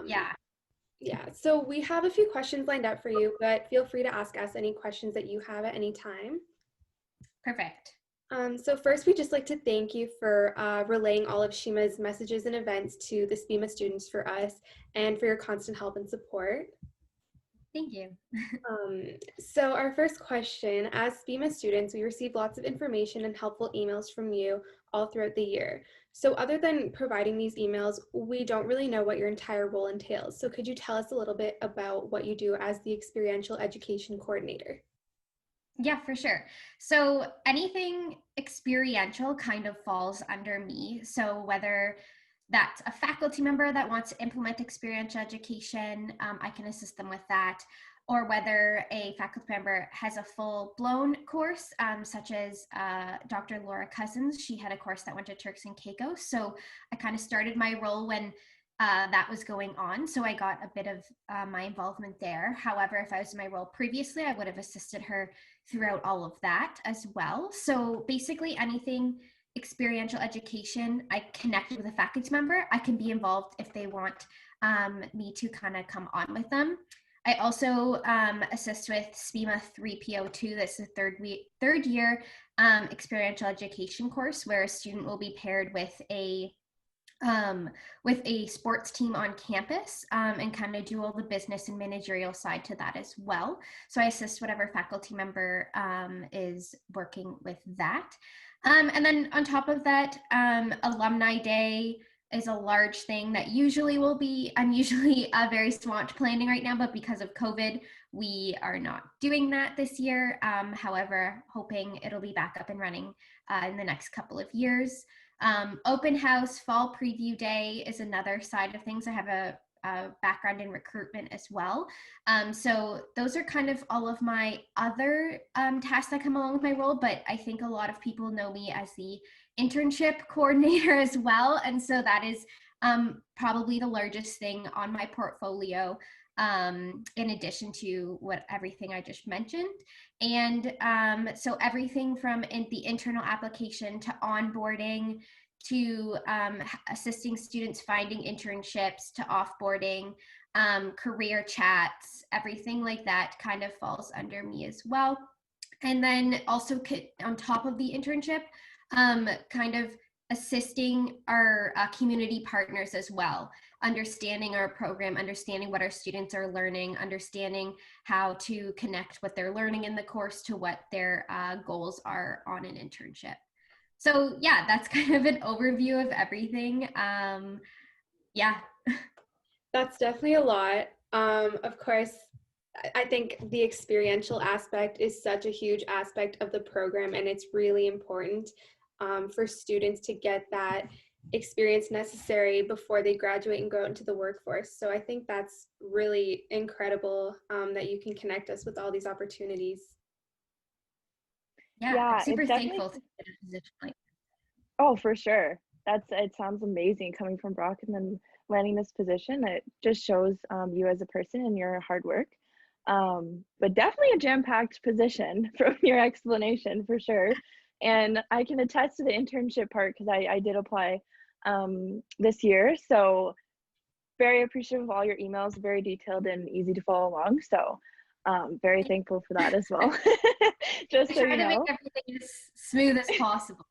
Yeah. Yeah, so we have a few questions lined up for you, but feel free to ask us any questions that you have at any time. Perfect. So first, we'd just like to thank you for relaying all of SHEMA's messages and events to the SPMA students for us and for your constant help and support. Thank you. So our first question, as SPMA students, we receive lots of information and helpful emails from you all throughout the year. So other than providing these emails, we don't really know what your entire role entails. So could you tell us a little bit about what you do as the Experiential Education Coordinator? Yeah, for sure. So anything experiential kind of falls under me. So whether that's a faculty member that wants to implement experiential education, I can assist them with that. Or whether a faculty member has a full-blown course, such as Dr. Laura Cousins. She had a course that went to Turks and Caicos. So I kind of started my role when that was going on. So I got a bit of my involvement there. However, if I was in my role previously, I would have assisted her throughout all of that as well. So basically anything experiential education, I connected with a faculty member. I can be involved if they want me to kind of come on with them. I also assist with SPMA 3PO2. That's the third year experiential education course where a student will be paired with a sports team on campus and kind of do all the business and managerial side to that as well. So I assist whatever faculty member is working with that. And then on top of that, Alumni Day is a large thing that usually will be, I'm usually very swamped planning right now, but because of COVID, we are not doing that this year. However, hoping it'll be back up and running in the next couple of years. Open house, fall preview day is another side of things. I have a background in recruitment as well. So those are kind of all of my other tasks that come along with my role, but I think a lot of people know me as the internship coordinator as well. And so that is probably the largest thing on my portfolio, in addition to everything I just mentioned. And so everything from the internal application to onboarding to assisting students finding internships to offboarding, career chats, everything like that kind of falls under me as well. And then also on top of the internship, kind of assisting our community partners as well, understanding our program, understanding what our students are learning, understanding how to connect what they're learning in the course to what their goals are on an internship. So yeah, that's kind of an overview of everything. Yeah. That's definitely a lot. Of course, I think the experiential aspect is such a huge aspect of the program, and it's really important for students to get that experience necessary before they graduate and go out into the workforce. So I think that's really incredible that you can connect us with all these opportunities. Yeah, I'm Yeah, super it's definitely, thankful to be in a position like oh, for sure. It sounds amazing coming from Brock and then landing this position. It just shows you as a person and your hard work. But definitely a jam-packed position from your explanation for sure. And I can attest to the internship part because I did apply this year. So very appreciative of all your emails, very detailed and easy to follow along. So very thankful for that as well. Just I so try you to make know. everything as smooth as possible.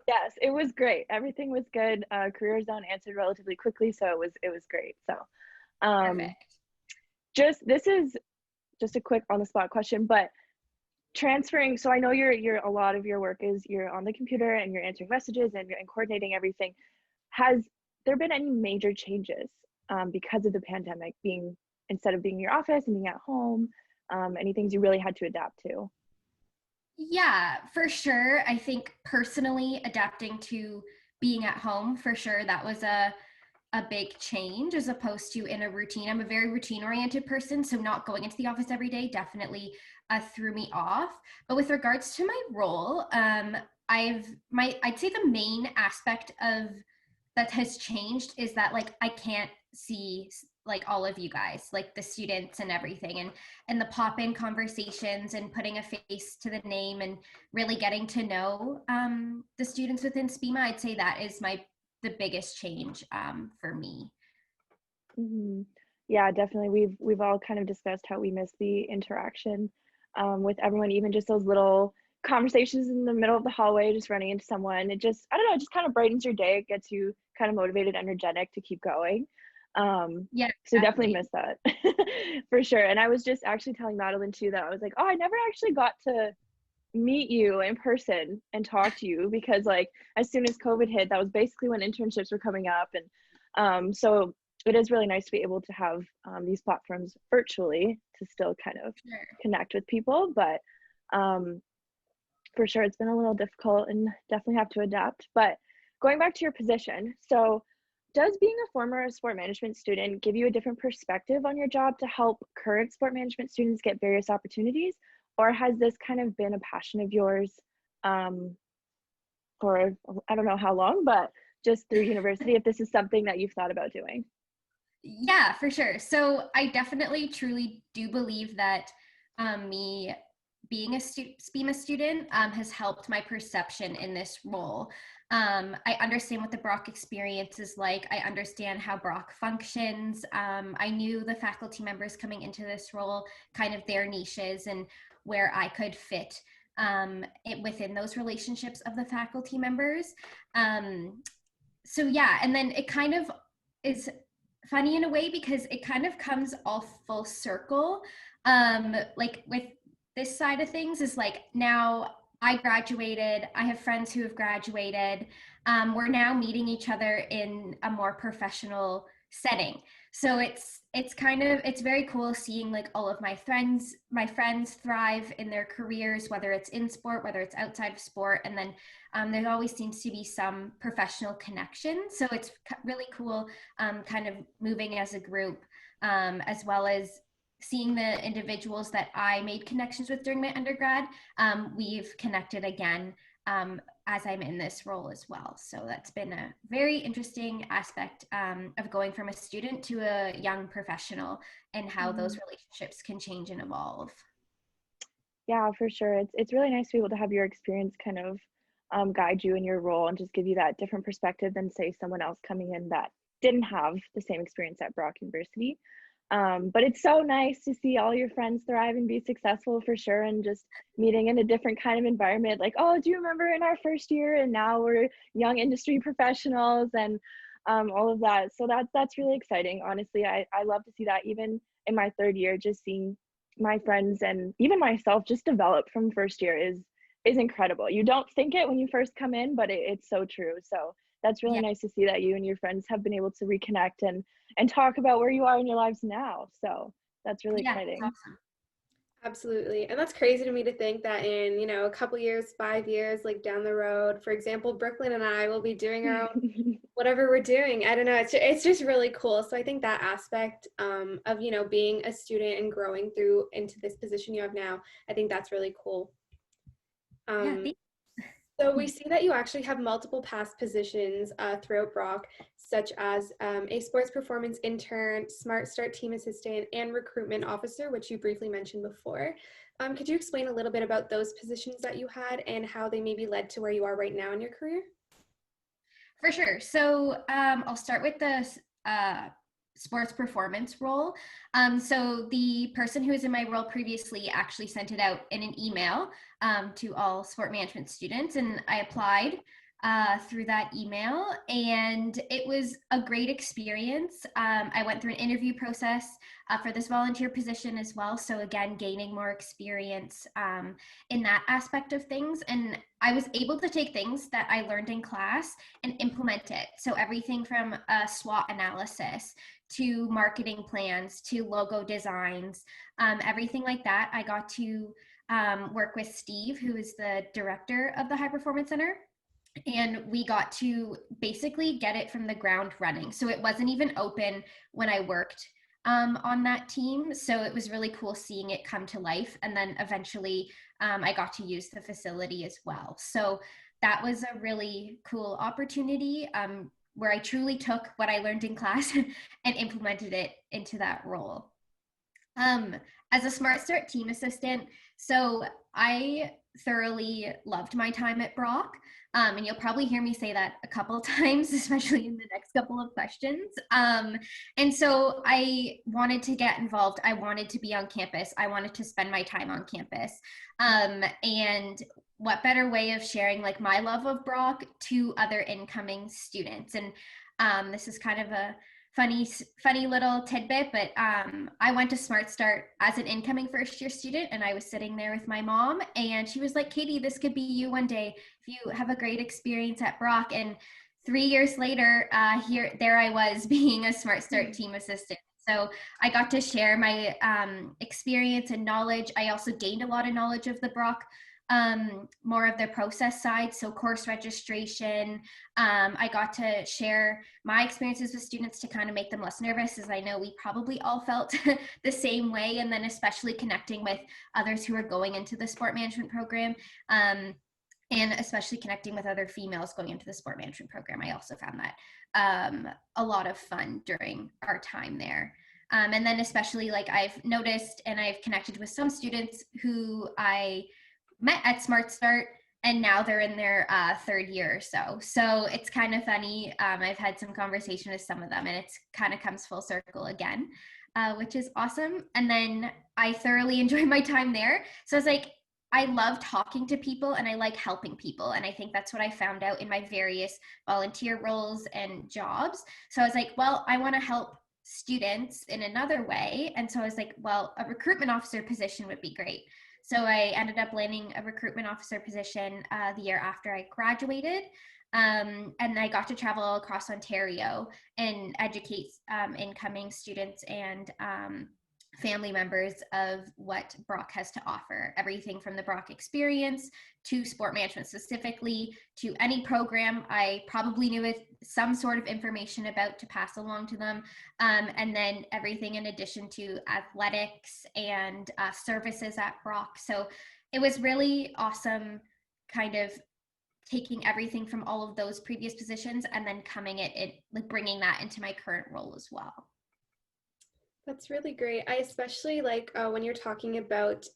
Yes, it was great. Everything was good. Career Zone answered relatively quickly, so it was great. So Perfect. this is just a quick on the spot question, but transferring, so I know you're a lot of your work is you're on the computer and you're answering messages and you're coordinating everything. Has there been any major changes because of the pandemic, being instead of being in your office and being at home, any things you really had to adapt to? Yeah, for sure. I think personally adapting to being at home, for sure, that was a big change as opposed to in a routine. I'm a very routine oriented person, so not going into the office every day definitely threw me off. But with regards to my role, I'd say the main aspect of that has changed is that like I can't see like all of you guys, like the students and everything, and the pop-in conversations and putting a face to the name and really getting to know the students within SPMA. I'd say that is the biggest change for me. Mhm. Yeah, definitely. We've all kind of discussed how we miss the interaction with everyone, even just those little conversations in the middle of the hallway, just running into someone. It just, I don't know, it just kind of brightens your day. It gets you kind of motivated, energetic to keep going. Yeah, So definitely exactly. miss that for sure. And I was just actually telling Madeline too that I was like, oh, I never actually got to meet you in person and talk to you because like as soon as COVID hit, that was basically when internships were coming up. And so it is really nice to be able to have these platforms virtually to still kind of Sure. connect with people. But um, for sure, it's been a little difficult and definitely have to adapt. But going back to your position, so does being a former sport management student give you a different perspective on your job to help current sport management students get various opportunities? Or has this kind of been a passion of yours um, for, I don't know how long, but just through university, if this is something that you've thought about doing? Yeah, for sure. So I definitely truly do believe that me being a SPMA student has helped my perception in this role. I understand what the Brock experience is like. I understand how Brock functions. I knew the faculty members coming into this role, kind of their niches and where I could fit within those relationships of the faculty members. So yeah, and then it kind of is funny in a way because it kind of comes all full circle. Like with this side of things is like now I graduated, I have friends who have graduated. We're now meeting each other in a more professional setting. So it's kind of it's very cool seeing like all of my friends thrive in their careers, whether it's in sport, whether it's outside of sport, and then there always seems to be some professional connection. So it's really cool kind of moving as a group, as well as seeing the individuals that I made connections with during my undergrad. We've connected again as I'm in this role as well. So that's been a very interesting aspect of going from a student to a young professional and how those Mhm. relationships can change and evolve. Yeah, for sure. It's really nice to be able to have your experience kind of guide you in your role and just give you that different perspective than say someone else coming in that didn't have the same experience at Brock University. But it's so nice to see all your friends thrive and be successful for sure, and just meeting in a different kind of environment. Like, oh, do you remember in our first year? And now we're young industry professionals and all of that. So that's really exciting. Honestly, I love to see that even in my third year, just seeing my friends and even myself just develop from first year is incredible. You don't think it when you first come in, but it's so true. So that's really Yeah, nice to see that you and your friends have been able to reconnect and talk about where you are in your lives now. So that's really yeah, it's exciting. awesome. Absolutely. And that's crazy to me to think that in, a couple years, 5 years, like down the road, for example, Brooklyn and I will be doing our own whatever we're doing. I don't know. It's just really cool. So I think that aspect of, being a student and growing through into this position you have now, I think that's really cool. Yeah, Um, so we see that you actually have multiple past positions throughout Brock, such as a sports performance intern, Smart Start team assistant, and recruitment officer, which you briefly mentioned before. Could you explain a little bit about those positions that you had and how they maybe led to where you are right now in your career? for sure. So I'll start with the uh, sports performance role. So the person who was in my role previously actually sent it out in an email to all sport management students, and I applied through that email, and it was a great experience. I went through an interview process for this volunteer position as well. So again, gaining more experience in that aspect of things, and I was able to take things that I learned in class and implement it. So everything from a SWOT analysis to marketing plans to logo designs, everything like that. I got to work with Steve, who is the director of the High Performance Center. And we got to basically get it from the ground running. So it wasn't even open when I worked on that team. So it was really cool seeing it come to life. And then eventually I got to use the facility as well. So that was a really cool opportunity where I truly took what I learned in class and implemented it into that role. Um, as a Smart Start team assistant, so I thoroughly loved my time at Brock. And you'll probably hear me say that a couple of times, especially in the next couple of questions. And so I wanted to get involved. I wanted to be on campus. I wanted to spend my time on campus. And what better way of sharing like my love of Brock to other incoming students? And this is kind of a funny little tidbit, but I went to Smart Start as an incoming first year student, and I was sitting there with my mom, and she was like, Katie, this could be you one day if you have a great experience at Brock. And 3 years later, there I was being a Smart Start team assistant. So I got to share my experience and knowledge. I also gained a lot of knowledge of the Brock, more of their process side, so course registration. I got to share my experiences with students to kind of make them less nervous, as I know we probably all felt the same way, and then especially connecting with others who are going into the sport management program, and especially connecting with other females going into the sport management program. I also found that a lot of fun during our time there. And then especially like I've noticed and I've connected with some students who I met at Smart Start, and now they're in their third year or so. So it's kind of funny. I've had some conversation with some of them, and it's kind of comes full circle again, which is awesome. And then I thoroughly enjoy my time there. So I was like, I love talking to people and I like helping people. And I think that's what I found out in my various volunteer roles and jobs. So I was like, well, I want to help students in another way. And so I was like, well, a recruitment officer position would be great. So I ended up landing a recruitment officer position the year after I graduated. And I got to travel across Ontario and educate incoming students and family members of what Brock has to offer. Everything from the Brock experience to sport management specifically, to any program I probably knew with some sort of information about to pass along to them. And then everything in addition to athletics and services at Brock. So it was really awesome kind of taking everything from all of those previous positions and then like bringing that into my current role as well. That's really great. I especially like when you're talking about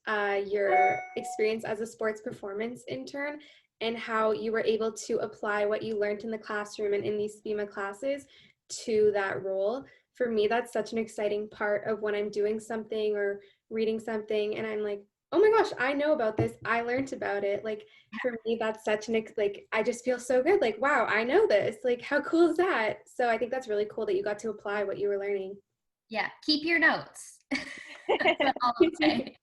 your experience as a sports performance intern and how you were able to apply what you learned in the classroom and in these SPMA classes to that role. For me, that's such an exciting part of when I'm doing something or reading something and I'm like, oh my gosh, I know about this. I learned about it. Like for me, that's such like, I just feel so good. Like, wow, I know this. Like, how cool is that? So I think that's really cool that you got to apply what you were learning. Yeah, keep your notes. That's what I'll say.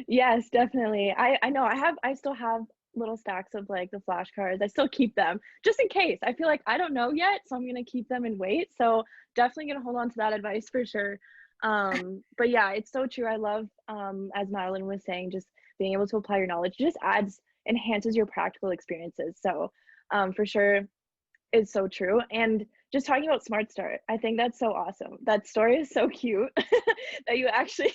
Yes, definitely. I know I still have little stacks of like the flashcards. I still keep them just in case. I feel like I don't know yet, so I'm gonna keep them and wait. So definitely gonna hold on to that advice for sure. But yeah, it's so true. I love as Madeline was saying, just being able to apply your knowledge just enhances your practical experiences. So for sure it's so true. And just talking about Smart Start, I think that's so awesome. That story is so cute that you actually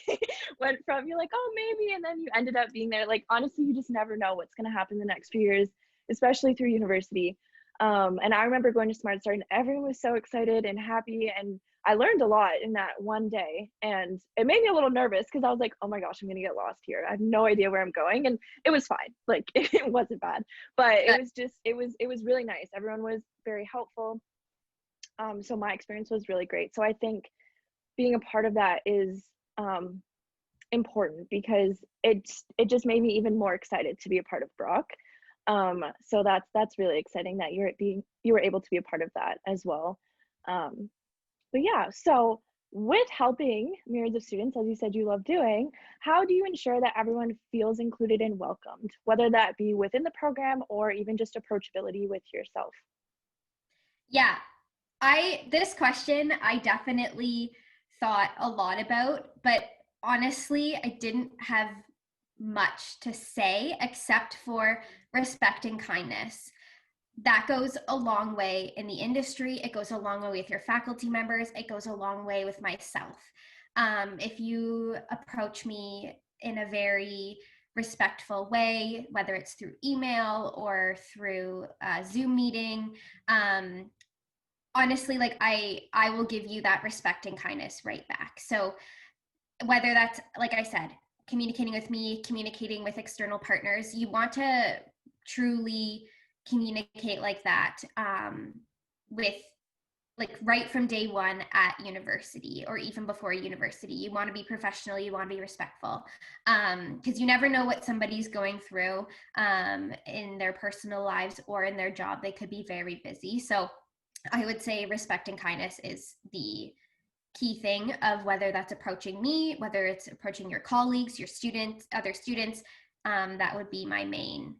went from, you're like, oh, maybe, and then you ended up being there. Like, honestly, you just never know what's going to happen the next few years, especially through university. And I remember going to Smart Start and everyone was so excited and happy. And I learned a lot in that one day. And it made me a little nervous because I was like, oh my gosh, I'm going to get lost here. I have no idea where I'm going. And it was fine. Like, it wasn't bad. But it was just, it was really nice. Everyone was very helpful. So my experience was really great. So I think being a part of that is important because it just made me even more excited to be a part of Brock. So that's really exciting that you were able to be a part of that as well. But yeah, so with helping myriads of students, as you said you love doing, how do you ensure that everyone feels included and welcomed, whether that be within the program or even just approachability with yourself? Yeah, this question I definitely thought a lot about, but honestly, I didn't have much to say except for respect and kindness. That goes a long way in the industry. It goes a long way with your faculty members. It goes a long way with myself. If you approach me in a very respectful way, whether it's through email or through a Zoom meeting, honestly, like I will give you that respect and kindness right back. So whether that's, like I said, communicating with me, communicating with external partners, you want to truly communicate like that with like right from day one at university or even before university. You want to be professional, you want to be respectful, because you never know what somebody's going through in their personal lives or in their job. They could be very busy. So I would say respect and kindness is the key thing of whether that's approaching me, whether it's approaching your colleagues, your students, other students. That would be my main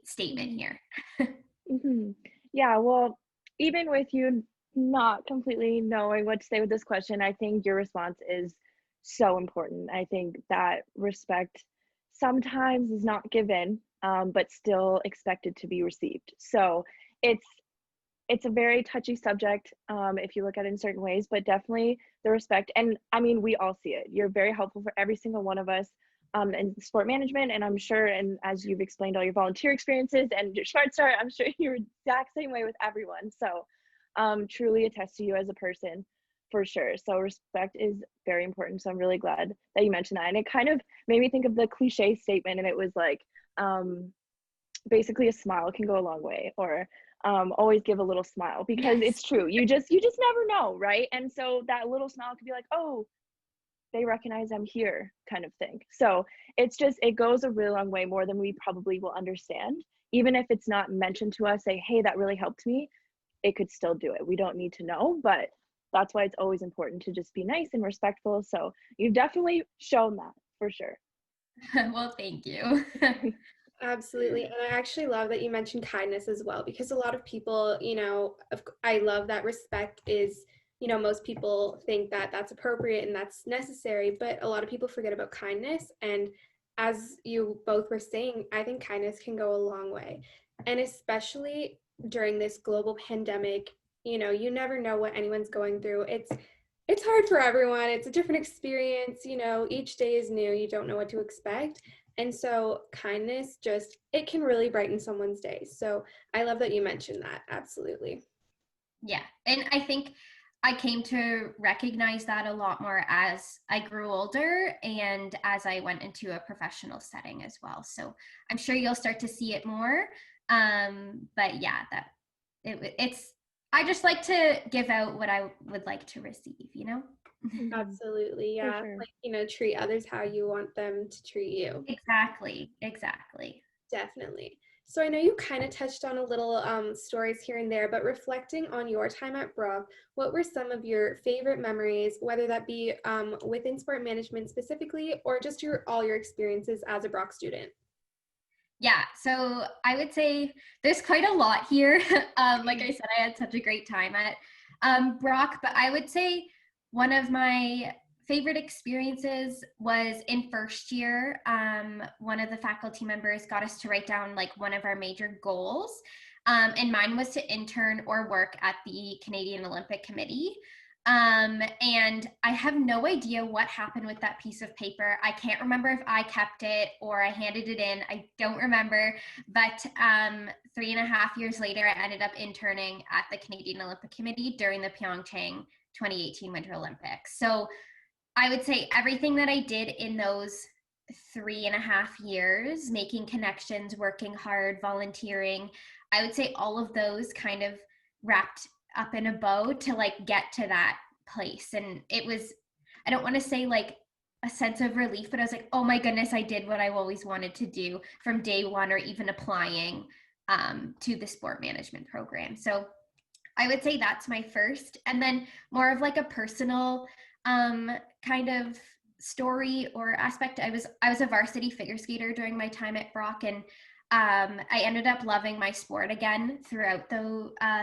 statement here. Mm-hmm. Yeah, well, even with you not completely knowing what to say with this question, I think your response is so important. I think that respect sometimes is not given, but still expected to be received. So it's it's a very touchy subject, if you look at it in certain ways, but definitely the respect. And I mean, we all see it. You're very helpful for every single one of us in sport management. And I'm sure, and as you've explained all your volunteer experiences and your Smart Start, I'm sure you're the exact same way with everyone. So truly attest to you as a person for sure. So respect is very important. So I'm really glad that you mentioned that. And it kind of made me think of the cliche statement, and it was like, basically a smile can go a long way, or always give a little smile, because Yes. it's true. You just never know, right? And so that little smile could be like, oh, they recognize I'm here, kind of thing. So it's just, it goes a really long way, more than we probably will understand. Even if it's not mentioned to us, say, hey, that really helped me, it could still do it. We don't need to know, but that's why it's always important to just be nice and respectful. So you've definitely shown that for sure. Well, thank you. Absolutely. And I actually love that you mentioned kindness as well, because a lot of people, I love that respect is, most people think that that's appropriate and that's necessary, but a lot of people forget about kindness. And as you both were saying, I think kindness can go a long way. And especially during this global pandemic, you never know what anyone's going through. It's hard for everyone. It's a different experience, each day is new. You don't know what to expect. And so kindness it can really brighten someone's day. So I love that you mentioned that. Absolutely. Yeah. And I think I came to recognize that a lot more as I grew older and as I went into a professional setting as well. So I'm sure you'll start to see it more. But yeah, it's, I just like to give out what I would like to receive, you know? Absolutely. For Yeah. sure. Like, treat others how you want them to treat you. Exactly. Exactly. Definitely. So I know you kind of touched on a little stories here and there, but reflecting on your time at Brock, what were some of your favorite memories, whether that be within sport management specifically, or just all your experiences as a Brock student? Yeah, so I would say there's quite a lot here. Like I said, I had such a great time at Brock, but I would say one of my favorite experiences was in first year. One of the faculty members got us to write down like one of our major goals, and mine was to intern or work at the Canadian Olympic Committee. And I have no idea what happened with that piece of paper. I can't remember if I kept it or I handed it in. I don't remember. But 3.5 years later, I ended up interning at the Canadian Olympic Committee during the Pyeongchang 2018 Winter Olympics. So I would say everything that I did in those 3.5 years, making connections, working hard, volunteering, I would say all of those kind of wrapped up in a bow to like get to that place. And it was, I don't want to say like a sense of relief, but I was like, oh my goodness, I did what I always wanted to do from day one, or even applying to the sport management program. So I would say that's my first. And then more of like a personal kind of story or aspect. I was a varsity figure skater during my time at Brock, and I ended up loving my sport again throughout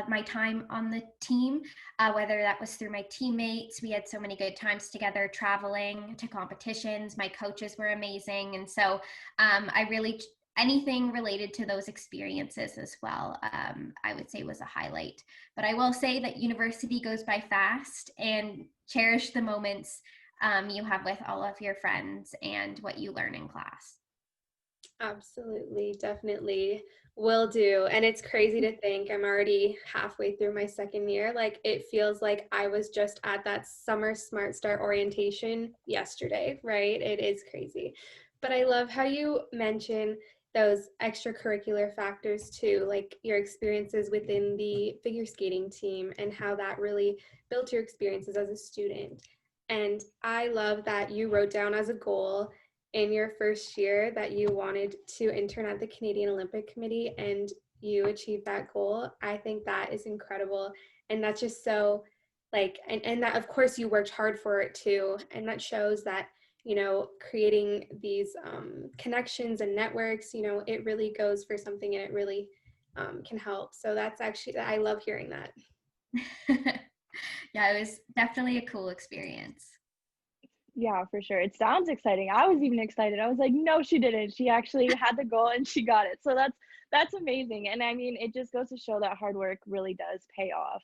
my time on the team, whether that was through my teammates. We had so many good times together, traveling to competitions. My coaches were amazing. And so I really, anything related to those experiences as well, I would say was a highlight. But I will say that university goes by fast, and cherish the moments you have with all of your friends and what you learn in class. Absolutely, definitely will do. And it's crazy to think I'm already halfway through my second year. Like it feels like I was just at that summer Smart Start orientation yesterday, right? It is crazy. But I love how you mention those extracurricular factors too, like your experiences within the figure skating team and how that really built your experiences as a student. And I love that you wrote down as a goal in your first year that you wanted to intern at the Canadian Olympic Committee, and you achieved that goal. I think that is incredible. And that's just so like, and that of course you worked hard for it too. And that shows that, you know, creating these connections and networks, you know, it really goes for something and it really can help. So that's actually, I love hearing that. Yeah, it was definitely a cool experience. Yeah, for sure. It sounds exciting. I was even excited. I was like, no, she didn't. She actually had the goal and she got it. So that's amazing. And I mean, it just goes to show that hard work really does pay off.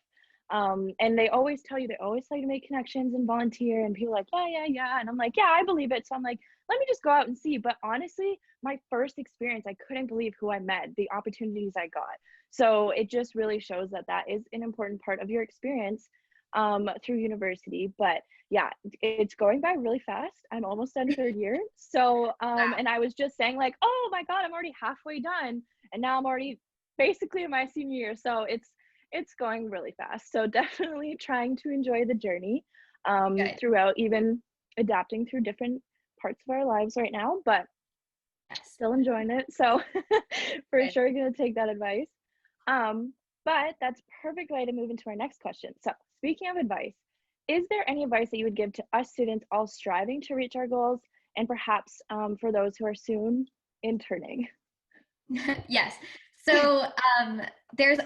And they always tell you to make connections and volunteer, and people are like, yeah. And I'm like, yeah, I believe it. So I'm like, let me just go out and see. But honestly, my first experience, I couldn't believe who I met, the opportunities I got. So it just really shows that that is an important part of your experience through university. But yeah, it's going by really fast. I'm almost done third year. So, and I was just saying like, oh my God, I'm already halfway done. And now I'm already basically in my senior year. So it's going really fast. So definitely trying to enjoy the journey throughout, even adapting through different parts of our lives right now, but still enjoying it. So for sure gonna take that advice. But that's perfect way to move into our next question. So speaking of advice, is there any advice that you would give to us students all striving to reach our goals, and perhaps for those who are soon interning? Yes. So there's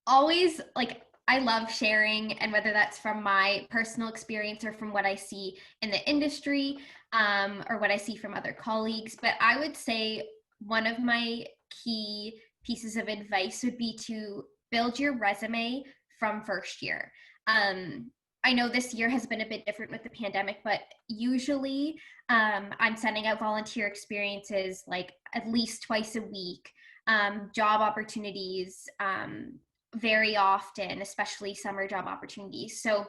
always, like, I love sharing, and whether that's from my personal experience or from what I see in the industry or what I see from other colleagues. But I would say one of my key pieces of advice would be to build your resume from first year. I know this year has been a bit different with the pandemic, but usually I'm sending out volunteer experiences like at least twice a week, job opportunities very often, especially summer job opportunities. So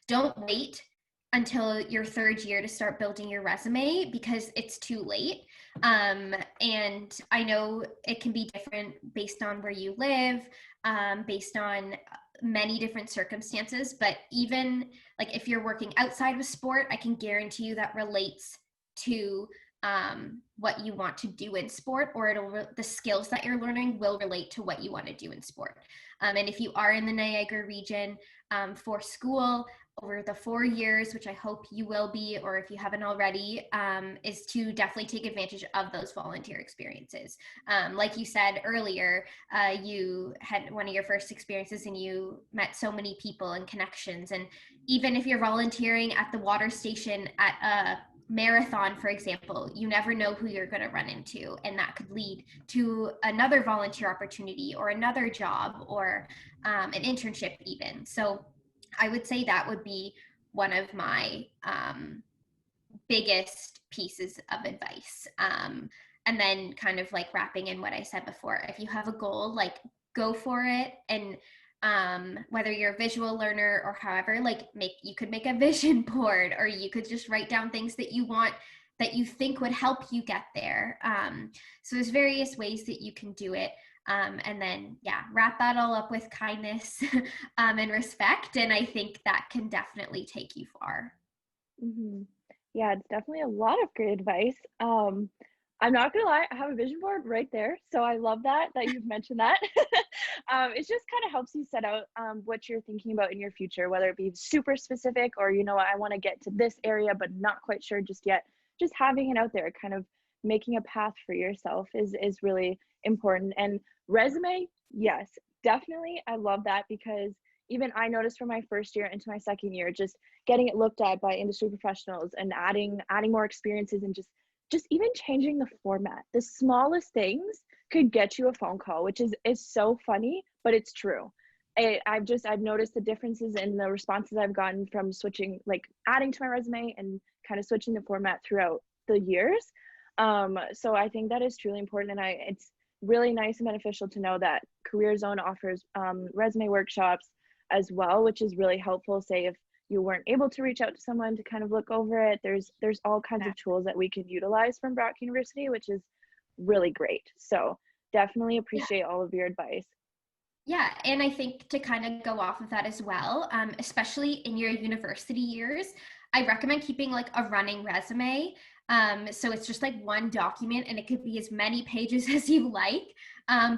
don't wait until your third year to start building your resume, because it's too late. And I know it can be different based on where you live, based on many different circumstances, but even like if you're working outside of sport, I can guarantee you that relates to what you want to do in sport, or the skills that you're learning will relate to what you want to do in sport. And if you are in the Niagara region for school over the 4 years, which I hope you will be, or if you haven't already, is to definitely take advantage of those volunteer experiences. Like you said earlier, you had one of your first experiences and you met so many people and connections. And even if you're volunteering at the water station at a marathon, for example, you never know who you're going to run into, and that could lead to another volunteer opportunity or another job or an internship even. So I would say that would be one of my biggest pieces of advice. And then kind of like wrapping in what I said before, if you have a goal, like go for it. And whether you're a visual learner or however, like you could make a vision board, or you could just write down things that you want, that you think would help you get there. So there's various ways that you can do it. And then, yeah, wrap that all up with kindness and respect. And I think that can definitely take you far. Mm-hmm. Yeah, it's definitely a lot of great advice. I'm not gonna lie, I have a vision board right there. So I love that you've mentioned that. It just kind of helps you set out what you're thinking about in your future, whether it be super specific or, you know what, I want to get to this area, but not quite sure just yet. Just having it out there, kind of making a path for yourself is really important. And resume, yes, definitely. I love that, because even I noticed from my first year into my second year, just getting it looked at by industry professionals and adding more experiences, and just even changing the format. The smallest things could get you a phone call, which is so funny, but it's true. I've noticed the differences in the responses I've gotten from switching, like adding to my resume and kind of switching the format throughout the years. So I think that is truly important, and it's really nice and beneficial to know that Career Zone offers resume workshops as well, which is really helpful. Say if you weren't able to reach out to someone to kind of look over it, there's all kinds of tools that we can utilize from Brock University, which is really great. So definitely appreciate all of your advice. Yeah, and I think to kind of go off of that as well, especially in your university years, I recommend keeping like a running resume. So it's just like one document, and it could be as many pages as you like,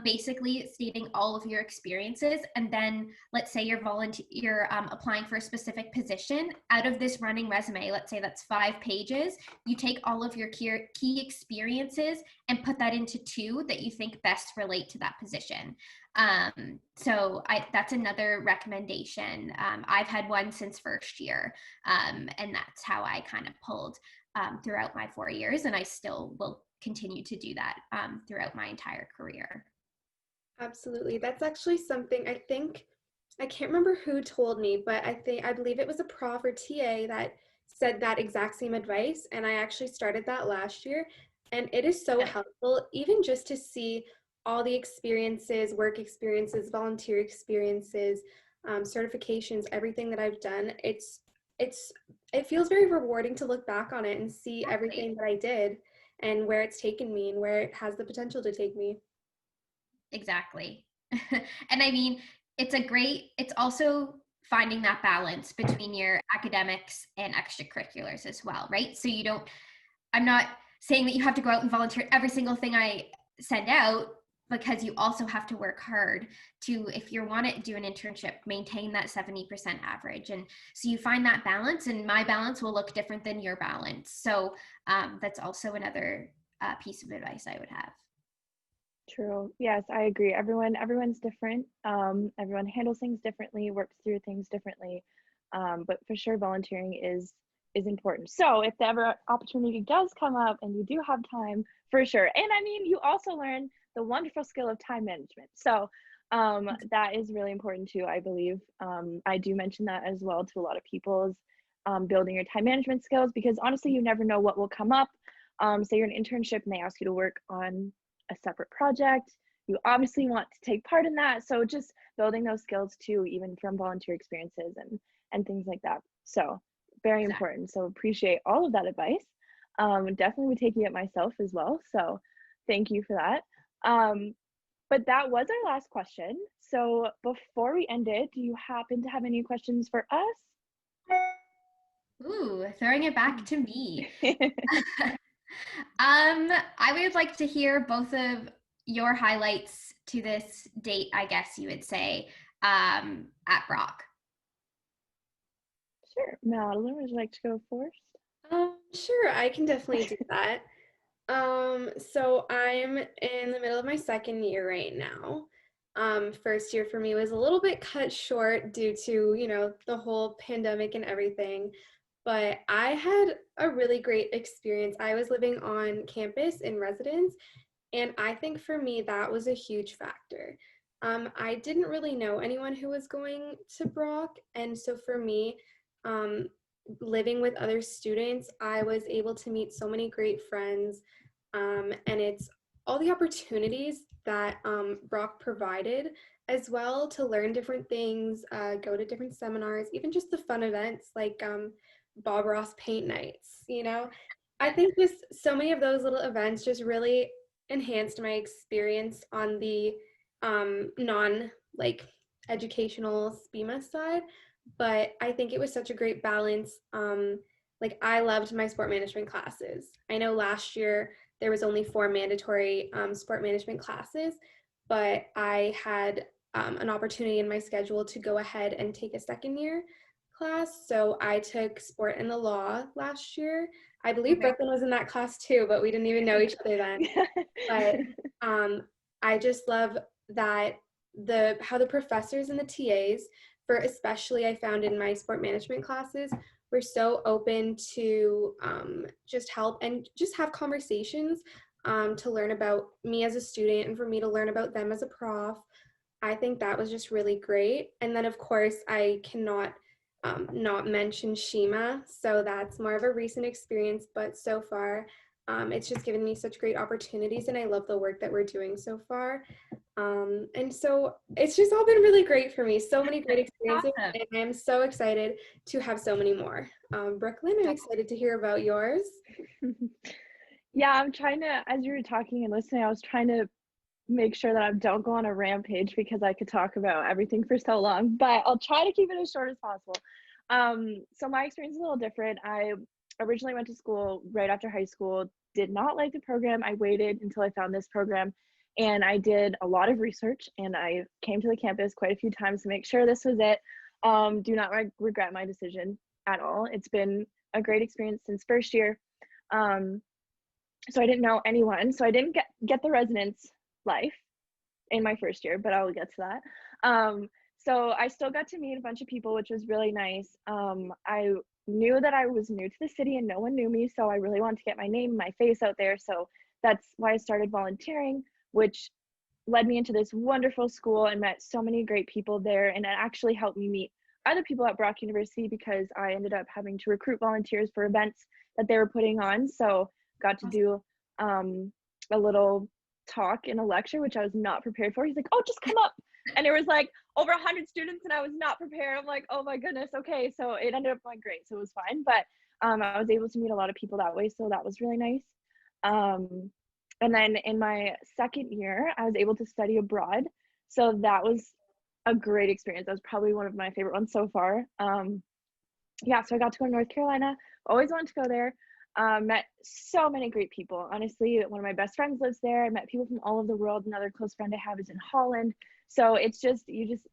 basically stating all of your experiences. And then let's say you're applying for a specific position. Out of this running resume, let's say that's 5 pages, you take all of your key experiences and put that into 2 that you think best relate to that position. So that's another recommendation. I've had one since first year, and that's how I kind of pulled throughout my 4 years, and I still will continue to do that throughout my entire career. Absolutely. That's actually something I think, I can't remember who told me, but I believe it was a prof or TA that said that exact same advice. And I actually started that last year. And it is so helpful, even just to see all the experiences, work experiences, volunteer experiences, certifications, everything that I've done. It feels very rewarding to look back on it and see everything that I did and where it's taken me and where it has the potential to take me. Exactly. And I mean, it's also finding that balance between your academics and extracurriculars as well, right? So I'm not saying that you have to go out and volunteer every single thing I send out, because you also have to work hard to, if you want to do an internship, maintain that 70% average. And so you find that balance, and my balance will look different than your balance. So that's also another piece of advice I would have. True. Yes, I agree. Everyone's different. Everyone handles things differently, works through things differently. But for sure, volunteering is important. So if the ever opportunity does come up and you do have time, for sure. And I mean, you also learn the wonderful skill of time management. So that is really important too, I believe. I do mention that as well to a lot of people's building your time management skills, because honestly, you never know what will come up. Say you're an internship and they ask you to work on a separate project, you obviously want to take part in that. So just building those skills too, even from volunteer experiences and things like that. So very important. So appreciate all of that advice. Definitely would taking it myself as well. So thank you for that. But that was our last question. So before we end it, do you happen to have any questions for us? Ooh, throwing it back to me. I would like to hear both of your highlights to this date, I guess you would say, at Brock. Sure. Madeline, would you like to go first? Sure, I can definitely do that. So I'm in the middle of my second year right now. First year for me was a little bit cut short due to, the whole pandemic and everything. But I had a really great experience. I was living on campus in residence, and I think for me that was a huge factor. I didn't really know anyone who was going to Brock, and so for me, living with other students, I was able to meet so many great friends, and it's all the opportunities that Brock provided as well to learn different things, go to different seminars, even just the fun events like Bob Ross paint nights, I think just so many of those little events just really enhanced my experience on the non educational SPMA side. But I think it was such a great balance. I loved my sport management classes. I know last year there was only 4 mandatory sport management classes, but I had an opportunity in my schedule to go ahead and take a second year class. So I took sport and the law last year. I believe Brooklyn was in that class too, but we didn't even know each other then. But I just love that how the professors and the TAs, for especially I found in my sport management classes, were so open to just help and just have conversations to learn about me as a student and for me to learn about them as a prof. I think that was just really great. And then of course I cannot not mention SHEMA. So that's more of a recent experience, but so far it's just given me such great opportunities, and I love the work that we're doing so far. And so it's just all been really great for me. So many great experiences, awesome. And I'm so excited to have so many more. Brooklyn, I'm excited to hear about yours. Yeah, I'm trying to, as you were talking and listening, I was trying to make sure that I don't go on a rampage because I could talk about everything for so long, but I'll try to keep it as short as possible. So my experience is a little different. I originally went to school right after high school, did not like the program. I waited until I found this program and I did a lot of research and I came to the campus quite a few times to make sure this was it. Do not regret my decision at all. It's been a great experience since first year. Um, so I didn't know anyone, so I didn't get the residence life in my first year, but I'll get to that. So I still got to meet a bunch of people, which was really nice. I knew that I was new to the city and no one knew me, so I really wanted to get my name, my face out there. So that's why I started volunteering, which led me into this wonderful school and met so many great people there. And it actually helped me meet other people at Brock University because I ended up having to recruit volunteers for events that they were putting on. So got to do a little talk in a lecture, which I was not prepared for. He's like, oh, just come up. And there was like over 100 students and I was not prepared. I'm like, oh my goodness. Okay. So it ended up going great. So it was fine. But I was able to meet a lot of people that way. So that was really nice. And then in my second year, I was able to study abroad. So that was a great experience. That was probably one of my favorite ones so far. Yeah, so I got to go to North Carolina. Always wanted to go there. Met so many great people. Honestly, one of my best friends lives there. I met people from all over the world. Another close friend I have is in Holland. So it's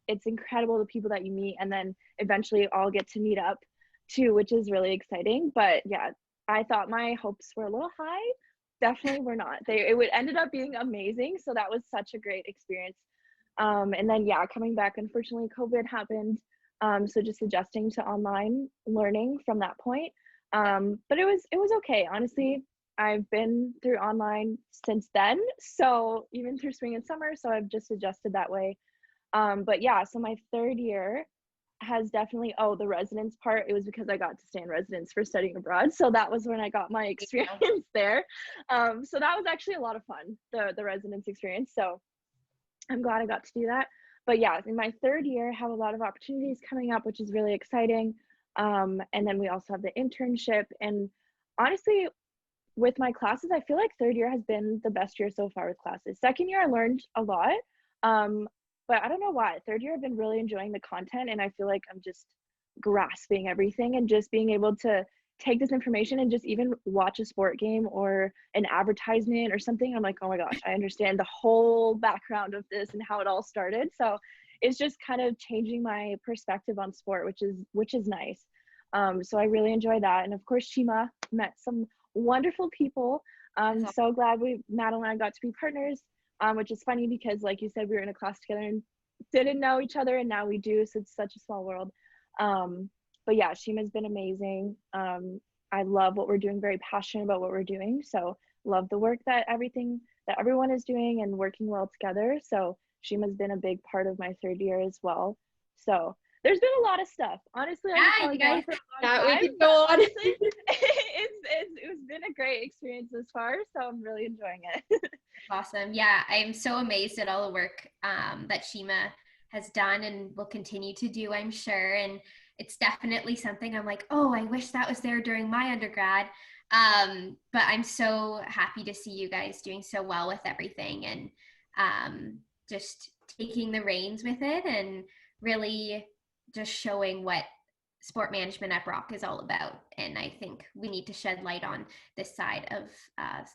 it's incredible the people that you meet, and then eventually all get to meet up too, which is really exciting. But yeah, I thought my hopes were a little high. Definitely were not. It ended up being amazing. So that was such a great experience. And then yeah, coming back, unfortunately, COVID happened. So just adjusting to online learning from that point. But it was okay. Honestly, I've been through online since then. So even through spring and summer. So I've just adjusted that way. But yeah, so my third year has definitely, the residence part, it was because I got to stay in residence for studying abroad. So that was when I got my experience there. So that was actually a lot of fun, the residence experience. So I'm glad I got to do that. But yeah, in my third year, I have a lot of opportunities coming up, which is really exciting. And then we also have the internship. And honestly, with my classes, I feel like third year has been the best year so far with classes. Second year, I learned a lot. But I don't know why. Third year, I've been really enjoying the content, and I feel like I'm just grasping everything and just being able to take this information and just even watch a sport game or an advertisement or something. I'm like, oh my gosh, I understand the whole background of this and how it all started. So it's just kind of changing my perspective on sport, which is nice. So I really enjoy that. And of course, SHEMA, met some wonderful people. I'm so glad Madeline and I got to be partners, which is funny because like you said, we were in a class together and didn't know each other, and now we do. So it's such a small world. But yeah, SHEMA's been amazing. I love what we're doing, very passionate about what we're doing. So love the work that everyone is doing and working well together. So SHEMA's been a big part of my third year as well. So there's been a lot of stuff. Honestly, I could probably go for a long time. We could go on. Honestly, it's been a great experience thus far. So I'm really enjoying it. Awesome. Yeah, I'm so amazed at all the work that SHEMA has done and will continue to do, I'm sure. And it's definitely something I'm like, oh, I wish that was there during my undergrad. But I'm so happy to see you guys doing so well with everything and just taking the reins with it and really just showing what sport management at Brock is all about. And I think we need to shed light on this side of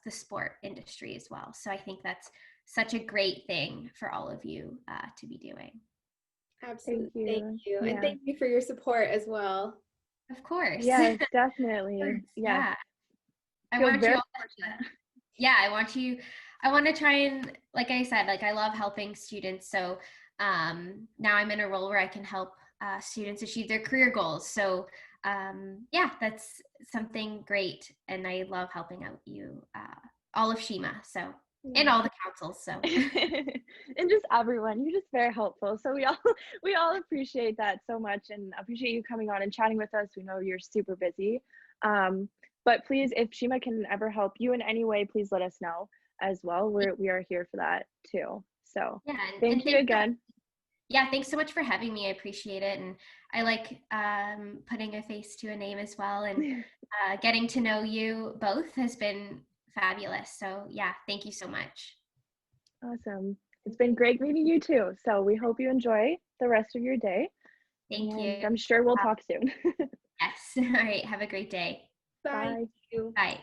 the sport industry as well. So I think that's such a great thing for all of you to be doing. Absolutely. Thank you. Yeah. And thank you for your support as well. Of course. Yes, definitely. Yeah. I Feel want very you fortunate. Yeah, I want to try and, like I said, like I love helping students. So now I'm in a role where I can help students achieve their career goals. So yeah, that's something great. And I love helping out you, all of SHEMA. So, and all the councils. So, and just everyone, you're just very helpful. So we all appreciate that so much and appreciate you coming on and chatting with us. We know you're super busy. But please, if SHEMA can ever help you in any way, please let us know as well. We are here for that too. So yeah, thank you again. Yeah, thanks so much for having me. I appreciate it. And I like putting a face to a name as well. And getting to know you both has been fabulous. So yeah, thank you so much. Awesome. It's been great meeting you too. So we hope you enjoy the rest of your day. Thank And you. I'm sure we'll talk soon. Yes. All right. Have a great day. Bye. Bye. Thank you. Bye.